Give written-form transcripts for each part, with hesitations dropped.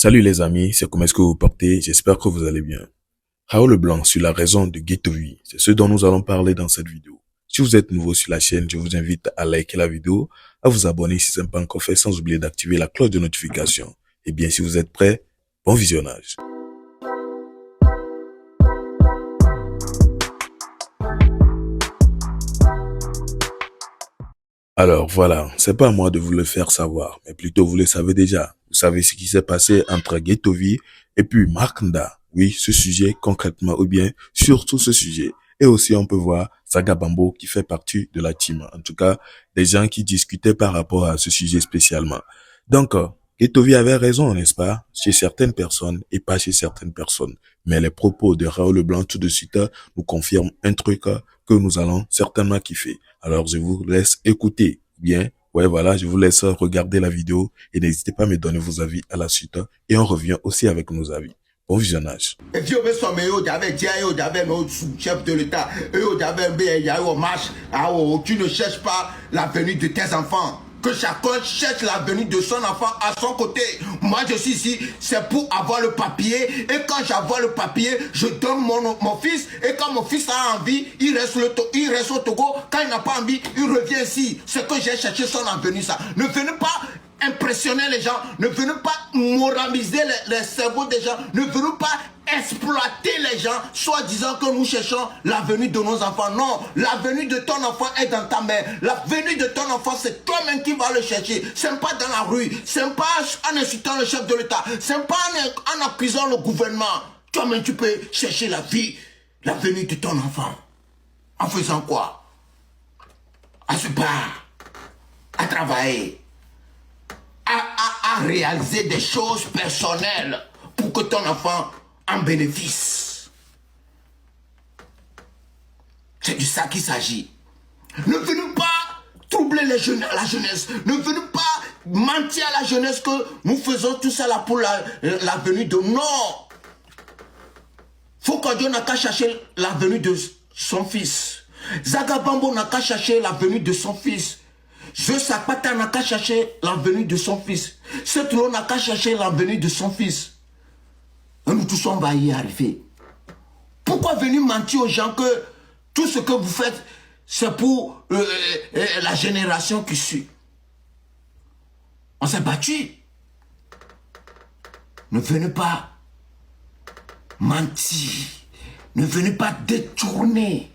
Salut les amis, c'est comment est-ce que vous vous portez? J'espère que vous allez bien. Raoul Leblanc sur la raison de Ghetto Vie, c'est ce dont nous allons parler dans cette vidéo. Si vous êtes nouveau sur la chaîne, je vous invite à liker la vidéo, à vous abonner si ce n'est pas encore fait, sans oublier d'activer la cloche de notification. Et bien, si vous êtes prêts, bon visionnage. Alors voilà, c'est pas à moi de vous le faire savoir, mais plutôt vous le savez déjà. Vous savez ce qui s'est passé entre Ghetto Vie et puis Marknda. Oui, ce sujet concrètement, ou bien surtout ce sujet. Et aussi on peut voir Saga Bambo qui fait partie de la team. En tout cas, des gens qui discutaient par rapport à ce sujet spécialement. Donc, Ghetto Vie avait raison, n'est-ce pas? Chez certaines personnes et pas chez certaines personnes. Mais les propos de Raoul Leblanc tout de suite nous confirment un truc que nous allons certainement kiffer. Alors je vous laisse écouter bien. Ouais, voilà, je vous laisse regarder la vidéo et n'hésitez pas à me donner vos avis à la suite. Et on revient aussi avec nos avis. Bon visionnage. Chef de l'État, tu ne cherches pas l'avenir de tes enfants. Que chacun cherche l'avenir de son enfant à son côté. Moi, je suis ici, c'est pour avoir le papier. Et quand j'avoir le papier, je donne mon fils. Et quand mon fils a envie, il reste au Togo. Quand il n'a pas envie, il revient ici. C'est que j'ai cherché son avenir, ça. Ne venez pas impressionner les gens. Ne venez pas moraliser les cerveaux des gens. Ne venez pas exploiter les gens, soit disant que nous cherchons l'avenir de nos enfants. Non, l'avenir de ton enfant est dans ta main. L'avenir de ton enfant, c'est toi-même qui vas le chercher. C'est pas dans la rue, c'est pas en insultant le chef de l'État, c'est pas en accusant le gouvernement. Toi-même, tu peux chercher la vie, l'avenir de ton enfant. En faisant quoi? À se battre, à travailler, à réaliser des choses personnelles pour que ton enfant en bénéfice. C'est de ça qu'il s'agit. Ne venez pas troubler la jeunesse. Ne venez pas mentir à la jeunesse que nous faisons tout ça là pour l'avenir de... Non. Foucault n'a qu'à chercher l'avenir de son fils. Saga Bambo n'a qu'à chercher l'avenir de son fils. Je Sapata n'a qu'à chercher l'avenir de son fils. Setlo n'a qu'à chercher l'avenir de son fils. Et nous tous on va y arriver. Pourquoi venir mentir aux gens que tout ce que vous faites, c'est pour la génération qui suit? On s'est battu. Ne venez pas mentir. Ne venez pas détourner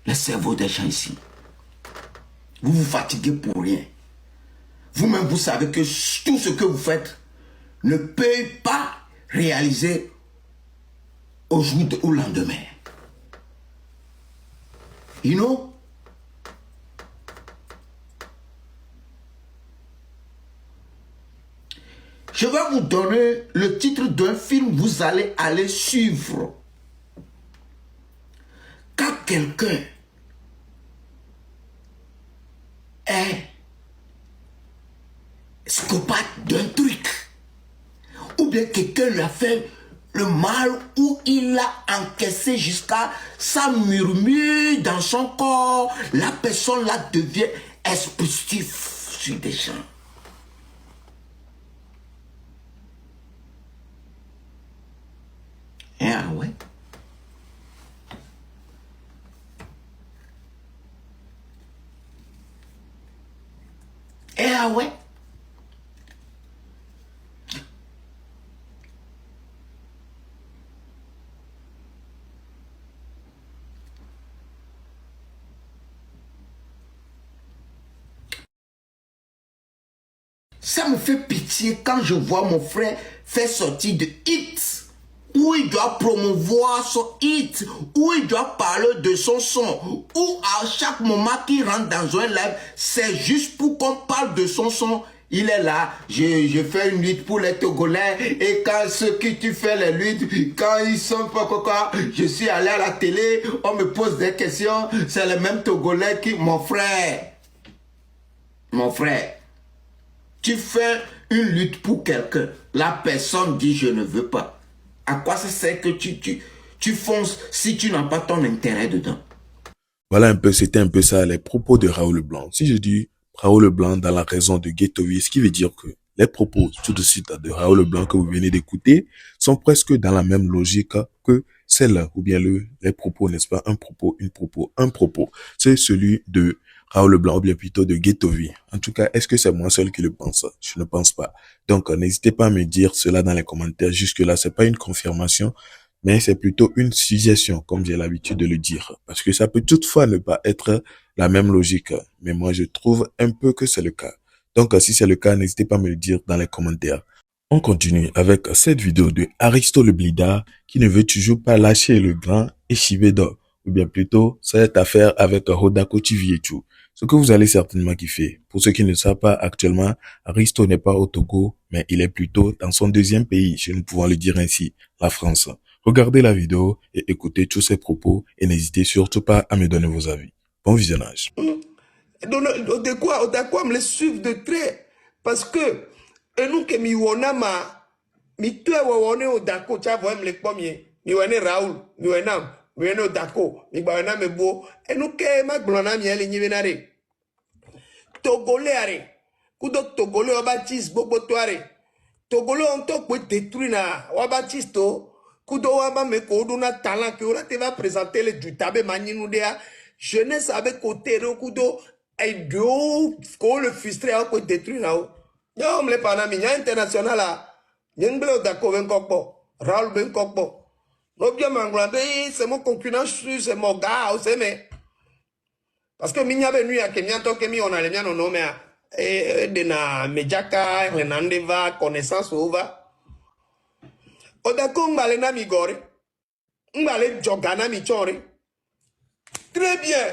le cerveau des gens ici. Vous vous fatiguez pour rien. Vous-même, vous savez que tout ce que vous faites ne peut pas réaliser au jour ou le lendemain. You know? Je vais vous donner le titre d'un film, vous allez aller suivre. Quand quelqu'un est psychopathe d'un truc, ou bien quelqu'un lui a fait le mal, ou il a encaissé jusqu'à ça murmure dans son corps, la personne là devient expulsive sur des gens. Ah ouais. Ah ouais. Ça me fait pitié quand je vois mon frère faire sortir de hit, où il doit promouvoir son hit, où il doit parler de son son, où à chaque moment qu'il rentre dans un live, c'est juste pour qu'on parle de son son. Il est là, je fais une lutte pour les Togolais, et quand ceux qui tu fais les luttes, quand ils sont pas quoi, je suis allé à la télé, on me pose des questions, c'est les mêmes Togolais qui... Mon frère, tu fais une lutte pour quelqu'un, la personne dit je ne veux pas. À quoi ça sert que tu fonces si tu n'as pas ton intérêt dedans? Voilà un peu, c'était un peu ça les propos de Raoul Leblanc. Si je dis Raoul Leblanc dans la raison de Ghetto Vie, ce qui veut dire que les propos tout de suite de Raoul Leblanc que vous venez d'écouter sont presque dans la même logique que celle, ou bien les propos, n'est-ce pas? Un propos, une propos, un propos. C'est celui de Raoul Leblanc, ou bien plutôt de Ghetto-Vie. En tout cas, est-ce que c'est moi seul qui le pense? Je ne pense pas. Donc, n'hésitez pas à me dire cela dans les commentaires. Jusque-là, c'est pas une confirmation, mais c'est plutôt une suggestion, comme j'ai l'habitude de le dire. Parce que ça peut toutefois ne pas être la même logique. Mais moi, je trouve un peu que c'est le cas. Donc, si c'est le cas, n'hésitez pas à me le dire dans les commentaires. On continue avec cette vidéo de Aristo le Blida qui ne veut toujours pas lâcher le grand Eshivedo, ou bien plutôt cette affaire avec Hodako Chiviechu. Ce que vous allez certainement kiffer. Pour ceux qui ne savent pas, actuellement, Aristo n'est pas au Togo, mais il est plutôt dans son deuxième pays, si nous pouvons le dire ainsi, la France. Regardez la vidéo et écoutez tous ses propos et n'hésitez surtout pas à me donner vos avis. Bon visionnage. De quoi me les suivre de trait parce que et nous que mi wona mi tu wona au dako cha voye me le premier mi wona Raoul mi wona au dako mi ba wona me bo et nous que ma glona mi ele nyivenare Togolais are kudo Togolais obatis bobo toare Togolais on to peut détruire na obatisto kudo waba me ko na talent que on te va présenter le du tabe maninu dia jeunesse avec côté kudo et do ko le frustré on peut détruire là yo me le panami nya international là nyengbele dako ben kokpo Raoul ben kokpo no bien manglande c'est mon concurrent c'est mon gars c'est mais parce que minya be nuya ke mianto ke mi on a le miano no me de na mejaka renandeva connaissance ova odako ngale na mi gore ngale jogana mi chore très bien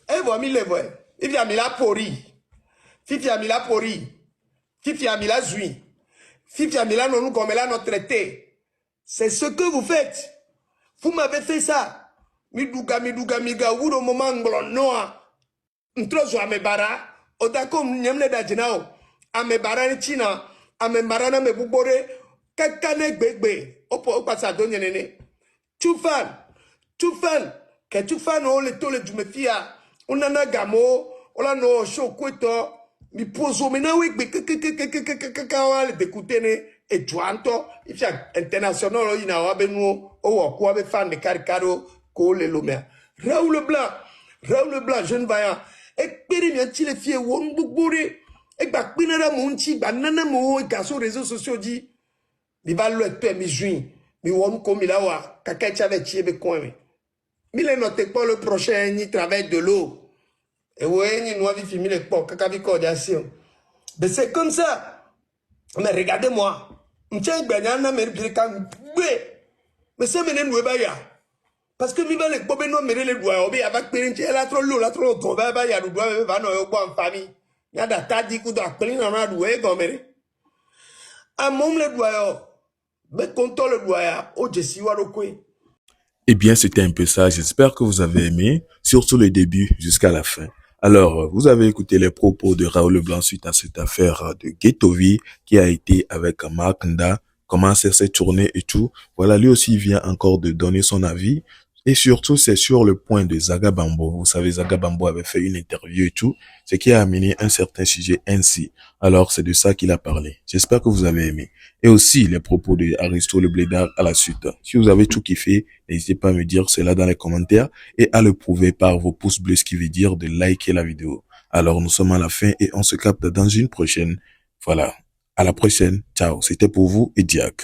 et voit mi le voit il y a mi la pori fifi a mi la pori fifi a mi la zui fifi a mi la non comme là notre traité c'est ce que vous faites vous m'avez fait ça miduga miga wuro moment ngolo noa ntrozo amebara odako nyemle da jinao amebara ni china amebara na mebubore kakane gbegbe opo pasa do nyenene tufan ke tufan o le to le jumefia onana gamo ola no show kweto mi pozo mena we gbe kaka le d'écouter ne et tuanto ifia international ina wa benu o wo ko be fan de caricaro ko le lomea Raoul Leblanc jeune vaillant expérimente les filles won gbore e gba pinara mo nchi gba nana mo ga so réseaux sociaux dit mi va le pe mi juin mi won ko mi la wa kaka chave chi be ko mi le note pas le prochain ni travail de l'eau et ouais ni noa vi filmer le po kaka vi coordination mais c'est comme ça mais regardez-moi m'tien gba na me bi kan mais c'est menen we ba ya parce que mi va le bobe no mere le doigt obi avec périnche la trop lourd la trop ton va ya do doigt va no yo en famille ya da tadi ku do apelin na do e go mere a mom le doigt yo be konto le doigt ya o jesi wa ro kwe. Eh bien, c'était un peu ça. J'espère que vous avez aimé, surtout le début jusqu'à la fin. Alors, vous avez écouté les propos de Raoul Leblanc suite à cette affaire de Ghetto-Vie qui a été avec Mark Nda, comment ça s'est tourné et tout. Voilà, lui aussi il vient encore de donner son avis. Et surtout, c'est sur le point de Zaga Bambo. Vous savez, Zaga Bambo avait fait une interview et tout, ce qui a amené un certain sujet ainsi. Alors, c'est de ça qu'il a parlé. J'espère que vous avez aimé. Et aussi, les propos de Aristo le Blédard à la suite. Si vous avez tout kiffé, n'hésitez pas à me dire cela dans les commentaires et à le prouver par vos pouces bleus, ce qui veut dire de liker la vidéo. Alors, nous sommes à la fin et on se capte dans une prochaine. Voilà. À la prochaine. Ciao. C'était pour vous et Diak.